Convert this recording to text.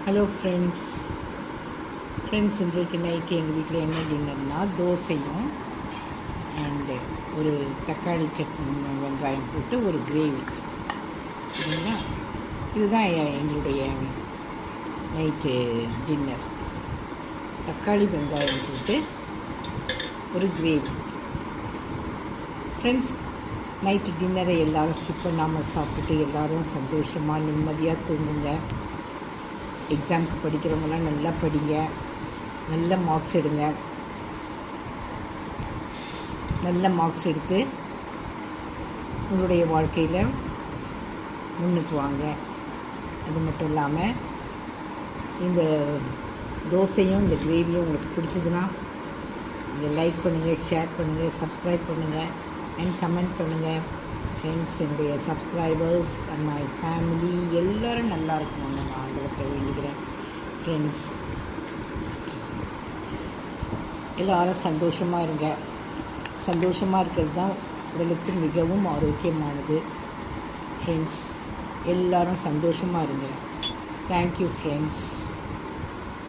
Hello friends இன்றைக்கு night எங்கள் வீட்டில் என்ன டின்னர்னா தோசையும் அண்டு ஒரு தக்காளி சட்னி வெங்காயம் போட்டு ஒரு கிரேவி. சரிங்களா, இதுதான் எங்களுடைய நைட்டு டின்னர். தக்காளி வெங்காயம் போட்டு ஒரு கிரேவி. ஃப்ரெண்ட்ஸ், நைட்டு டின்னரை எல்லோரும் ஸ்கிப் பண்ணாமல் சாப்பிட்டுட்டு எல்லோரும் சந்தோஷமாக நிம்மதியாக தூங்குங்க. எக்ஸாமுக்கு படிக்கிறவங்களாம் நல்லா படிங்க, நல்ல மார்க்ஸ் எடுங்க. நல்ல மார்க்ஸ் எடுத்து உங்களுடைய வாழ்க்கையில் முன்னுக்கு வாங்க. அது மட்டும் இல்லாமல் இந்த தோசையும் இந்த கிரேவியும் உங்களுக்கு பிடிச்சதுன்னா நீங்கள் லைக் பண்ணுங்கள், ஷேர் பண்ணுங்கள், சப்ஸ்கிரைப் பண்ணுங்கள் அண்ட் கமெண்ட் பண்ணுங்கள். ஃப்ரெண்ட்ஸ், என்னுடைய சப்ஸ்கிரைபர்ஸ் அண்ட் மை ஃபேமிலி எல்லோரும் நல்லா இருக்கணும்னு நான் ஆண்டவர்கிட்ட வேண்டிக்கிறேன். ஃப்ரெண்ட்ஸ், எல்லோரும் சந்தோஷமாக இருங்க. சந்தோஷமாக இருக்கிறது தான் உடலுக்கு மிகவும் ஆரோக்கியமானது. ஃப்ரெண்ட்ஸ், எல்லோரும் சந்தோஷமாக இருங்க. Thank you friends.